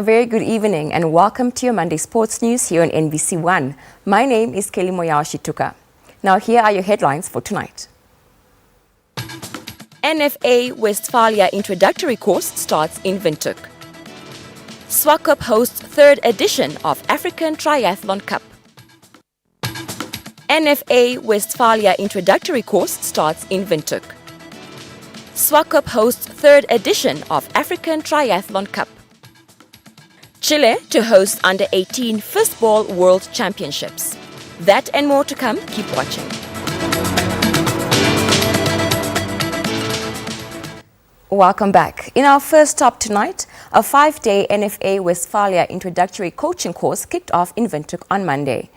A very good evening and welcome to your Monday Sports News here on NBC1. My name is Kelly Moyao-Shituka. Now here are your headlines for tonight. NFA Westphalia introductory course starts in Windhoek. SWACUP hosts third edition of African Triathlon Cup. NFA Westphalia introductory course starts in Windhoek. SWACUP hosts third edition of African Triathlon Cup. Chile to host Under-18 Fistball World Championships. That and more to come. Keep watching. Welcome back. In our first stop tonight, a 5-day NFA Westphalia introductory coaching course kicked off in Windhoek on Monday.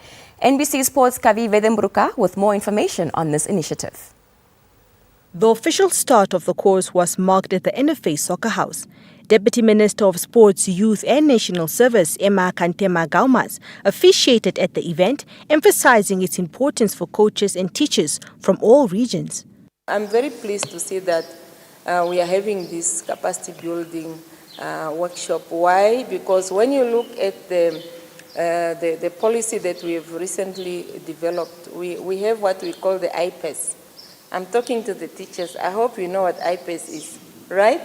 NBC Sports' Kavi Vedembruka with more information on this initiative. The official start of the course was marked at the NFA Soccer House. Deputy Minister of Sports, Youth and National Service, Emma Kantema Gaumas, officiated at the event, emphasizing its importance for coaches and teachers from all regions. I'm very pleased to see that we are having this capacity building workshop. Why? Because when you look at the policy that we have recently developed, we have what we call the IPES. I'm talking to the teachers. I hope you know what IPES is, right?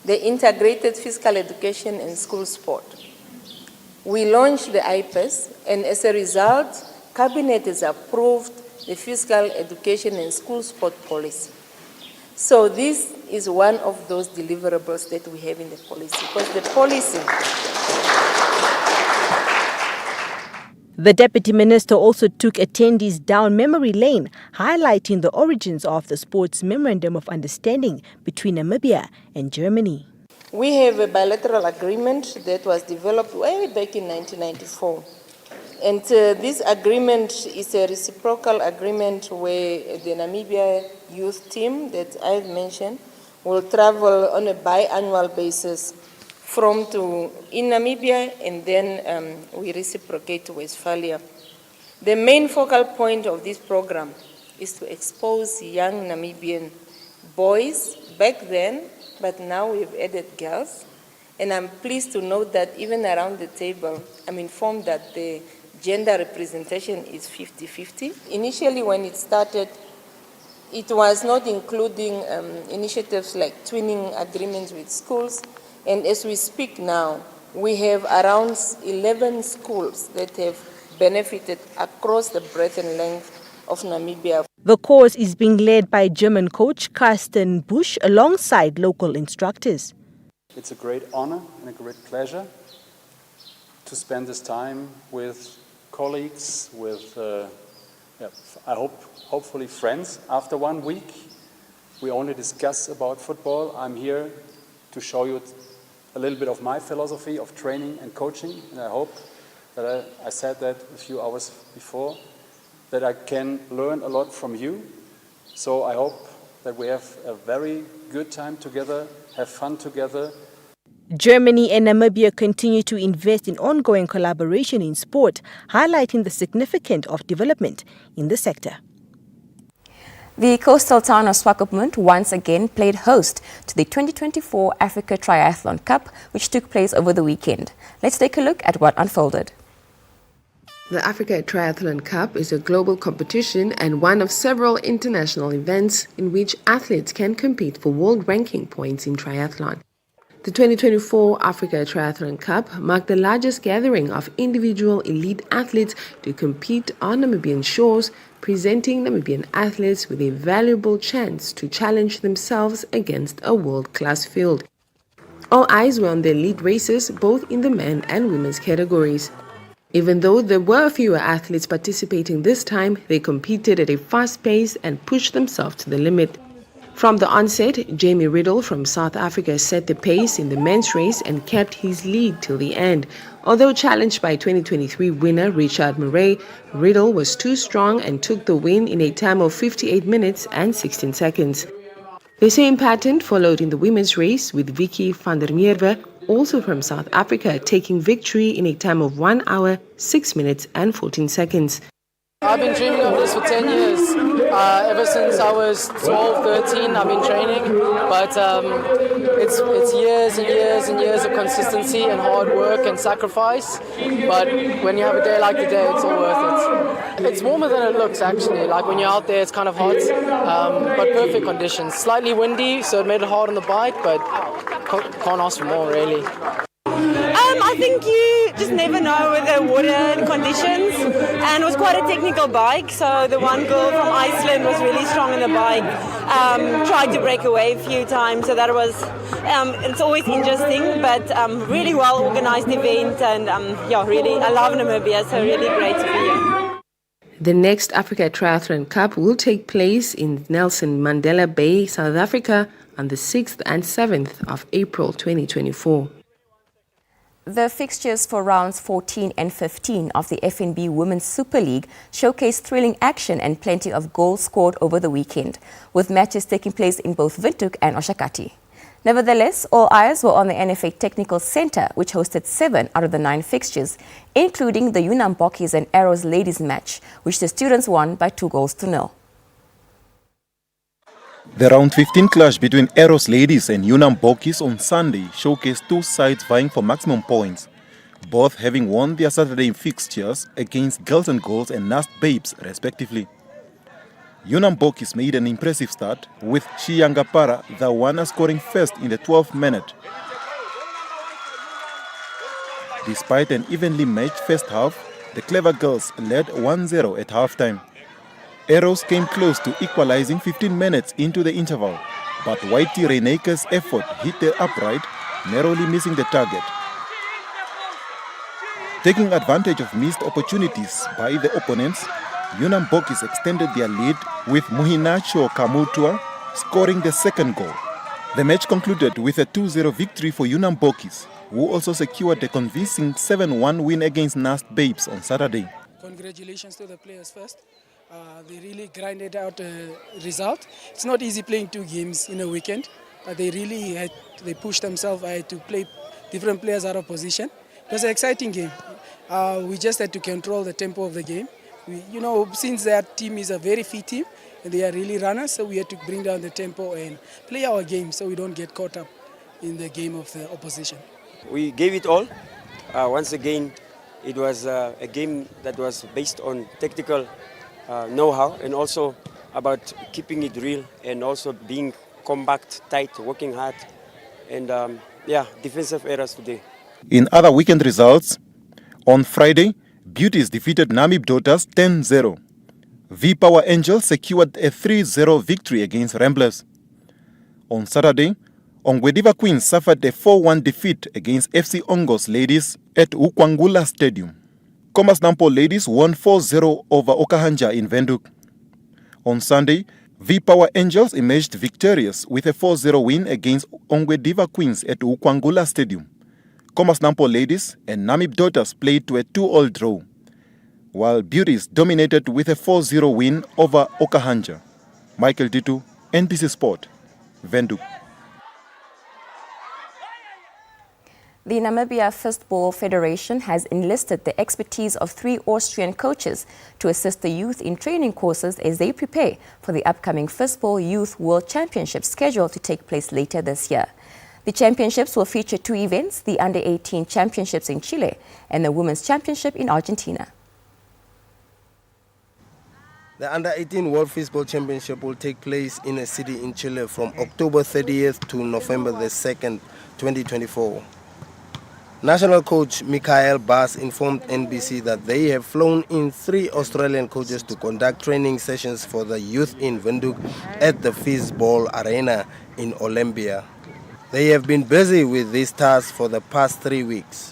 The Integrated Physical Education and School Sport. We launched the IPES, and as a result, Cabinet has approved the Physical Education and School Sport policy. So this is one of those deliverables that we have in the policy, because the policy... The Deputy Minister also took attendees down memory lane, highlighting the origins of the Sports Memorandum of Understanding between Namibia and Germany. We have a bilateral agreement that was developed way back in 1994. And this agreement is a reciprocal agreement where the Namibia youth team that I've mentioned will travel on a biannual basis in Namibia, and then we reciprocate to Westphalia. The main focal point of this program is to expose young Namibian boys back then, but now we've added girls. And I'm pleased to note that even around the table, I'm informed that the gender representation is 50-50. Initially, when it started, it was not including initiatives like twinning agreements with schools. And as we speak now, we have around 11 schools that have benefited across the breadth and length of Namibia. The course is being led by German coach Carsten Busch alongside local instructors. It's a great honor and a great pleasure to spend this time with colleagues, with, hopefully friends. After 1 week, we only discuss about football. I'm here to show you a little bit of my philosophy of training and coaching, and I hope that I said that a few hours before, that I can learn a lot from you. So I hope that we have a very good time together, have fun together. Germany and Namibia continue to invest in ongoing collaboration in sport, highlighting the significance of development in the sector. The coastal town of Swakopmund once again played host to the 2024 Africa Triathlon Cup, which took place over the weekend. Let's take a look at what unfolded. The Africa Triathlon Cup is a global competition and one of several international events in which athletes can compete for world ranking points in triathlon. The 2024 Africa Triathlon Cup marked the largest gathering of individual elite athletes to compete on Namibian shores, presenting Namibian athletes with a valuable chance to challenge themselves against a world-class field. All eyes were on the elite races, both in the men and women's categories. Even though there were fewer athletes participating this time, they competed at a fast pace and pushed themselves to the limit. From the onset, Jamie Riddle from South Africa set the pace in the men's race and kept his lead till the end. Although challenged by 2023 winner Richard Murray, Riddle was too strong and took the win in a time of 58 minutes and 16 seconds. The same pattern followed in the women's race, with Vicky van der Merwe, also from South Africa, taking victory in a time of 1 hour, 6 minutes and 14 seconds. I've been dreaming of this for 10 years. Ever since I was 12, 13, I've been training, but it's years and years and years of consistency and hard work and sacrifice. But when you have a day like today, it's all worth it. It's warmer than it looks actually. Like when you're out there, it's kind of hot, but perfect conditions. Slightly windy, so it made it hard on the bike, but can't ask for more really. I think you just never know with the water conditions, and it was quite a technical bike, so the one girl from Iceland was really strong on the bike, tried to break away a few times, so that was, it's always interesting, but really well organized event, and yeah, really, I love Namibia, so really great to be here. The next Africa Triathlon Cup will take place in Nelson Mandela Bay, South Africa on the 6th and 7th of April 2024. The fixtures for rounds 14 and 15 of the FNB Women's Super League showcase thrilling action and plenty of goals scored over the weekend, with matches taking place in both Windhoek and Oshakati. Nevertheless, all eyes were on the NFA Technical Centre, which hosted 7 out of the 9 fixtures, including the Unam Bokkies and Arrows ladies match, which the students won by 2-0. The round 15 clash between Arrows ladies and Unam Bokkies on Sunday showcased two sides vying for maximum points, both having won their Saturday fixtures against Girls and Goals and Nast Babes respectively. Unam Bokkies made an impressive start, with Shiyangapara the winner scoring first in the 12th minute. Despite an evenly matched first half, the Clever Girls led 1-0 at halftime. Arrows came close to equalizing 15 minutes into the interval, but Whitey Reinaker's effort hit the upright, narrowly missing the target. Taking advantage of missed opportunities by the opponents, Unam Bokkies extended their lead with Muhinacho Kamutua scoring the second goal. The match concluded with a 2-0 victory for Unam Bokkies, who also secured a convincing 7-1 win against Nast Babes on Saturday. Congratulations to the players first. They really grinded out a result. It's not easy playing 2 games in a weekend, but they pushed themselves. I had to play different players out of position. It was an exciting game. We just had to control the tempo of the game. Since that team is a very fit team and they are really runners, so we had to bring down the tempo and play our game so we don't get caught up in the game of the opposition. We gave it all. Once again, it was a game that was based on technical know-how and also about keeping it real and also being compact, tight, working hard, and defensive errors today. In other weekend results, on Friday, Beauties defeated Namib Daughters 10-0. V-Power Angels secured a 3-0 victory against Ramblers. On Saturday, Ongwediva Queens suffered a 4-1 defeat against FC Ongos Ladies at Ukwangula Stadium. Commerce Nampo Ladies won 4-0 over Okahanja in Windhoek. On Sunday, V-Power Angels emerged victorious with a 4-0 win against Ongwediva Queens at Ukwangula Stadium. Commerce Nampo Ladies and Namib Daughters played to a 2-2 draw, while Beauties dominated with a 4-0 win over Okahanja. Michael Ditu, NBC Sport, Windhoek. The Namibia Fistball Federation has enlisted the expertise of 3 Austrian coaches to assist the youth in training courses as they prepare for the upcoming Fistball Youth World Championships scheduled to take place later this year. The championships will feature 2 events, the Under-18 Championships in Chile and the Women's Championship in Argentina. The Under-18 World Fistball Championship will take place in a city in Chile from October 30th to November the 2nd, 2024. National coach Michael Bass informed NBC that they have flown in 3 Australian coaches to conduct training sessions for the youth in Windhoek at the Fistball Arena in Olympia. They have been busy with this task for the past 3 weeks.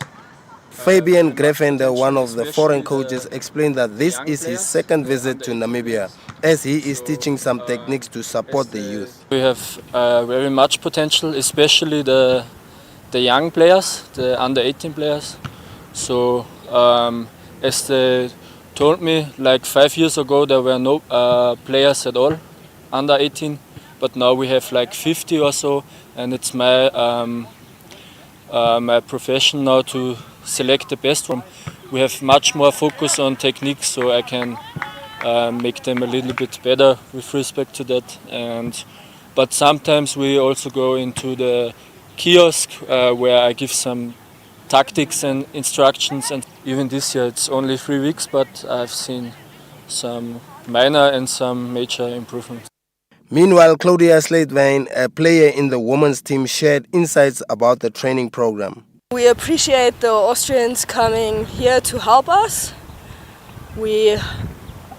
Fabian Greffender, one of the foreign coaches, explained that this is his second visit to Namibia, as he is teaching some techniques to support the youth. We have very much potential, especially the young players, the under-18 players. So as they told me, like 5 years ago there were no players at all under 18, but now we have like 50 or so, and it's my my profession now to select the best from. We have much more focus on techniques, so I can make them a little bit better with respect to that. But sometimes we also go into the kiosk where I give some tactics and instructions, and even this year it's only 3 weeks, but I've seen some minor and some major improvements. Meanwhile, Claudia Sladevine, a player in the women's team, shared insights about the training program. We appreciate the Austrians coming here to help us. We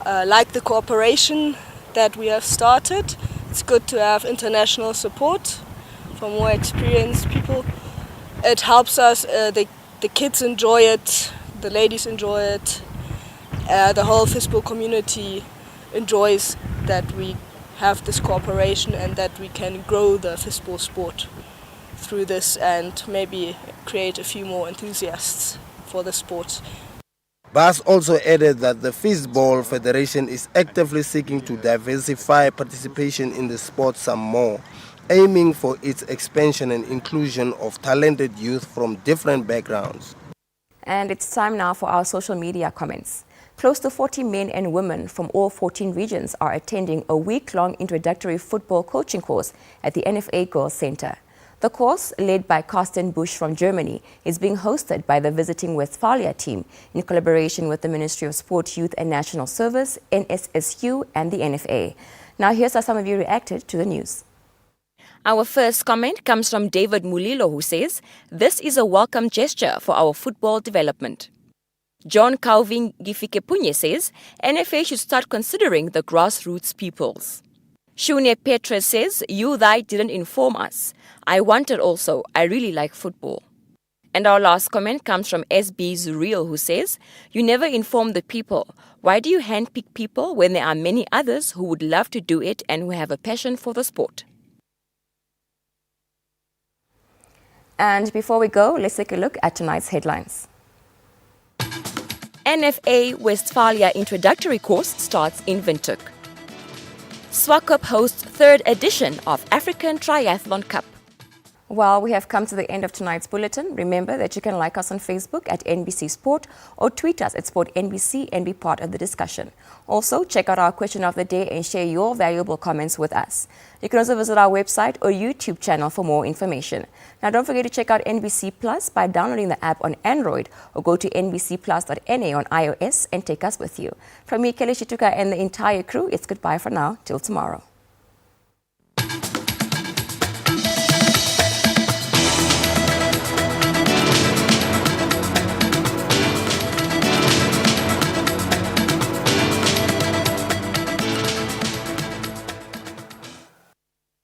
like the cooperation that we have started. It's good to have international support from more experienced people. It helps us, the kids enjoy it, the ladies enjoy it, the whole FISBO community enjoys that we have this cooperation and that we can grow the FISBO sport through this and maybe create a few more enthusiasts for the sport. Bas also added that the Fistball Federation is actively seeking to diversify participation in the sport some more, aiming for its expansion and inclusion of talented youth from different backgrounds. And it's time now for our social media comments. Close to 40 men and women from all 14 regions are attending a week-long introductory football coaching course at the NFA Girls Center. The course, led by Carsten Busch from Germany, is being hosted by the visiting Westphalia team in collaboration with the Ministry of Sport, Youth and National Service, NSSU, and the NFA. Now here's how some of you reacted to the news. Our first comment comes from David Mulilo, who says, "This is a welcome gesture for our football development." John Calvin Gifikepunye says, "NFA should start considering the grassroots pupils." Shune Petra says, "You thy didn't inform us. I wanted also. I really like football." And our last comment comes from SB Zuriel, who says, "You never inform the people. Why do you handpick people when there are many others who would love to do it and who have a passion for the sport?" And before we go, let's take a look at tonight's headlines. NFA Westphalia introductory course starts in Windhoek. SWACOP hosts third edition of African Triathlon Cup. Well, we have come to the end of tonight's bulletin. Remember that you can like us on Facebook at NBC Sport or tweet us at SportNBC and be part of the discussion. Also, check out our question of the day and share your valuable comments with us. You can also visit our website or YouTube channel for more information. Now, don't forget to check out NBC Plus by downloading the app on Android or go to nbcplus.na on iOS and take us with you. From me, Kelly Shituka, and the entire crew, it's goodbye for now. Till tomorrow.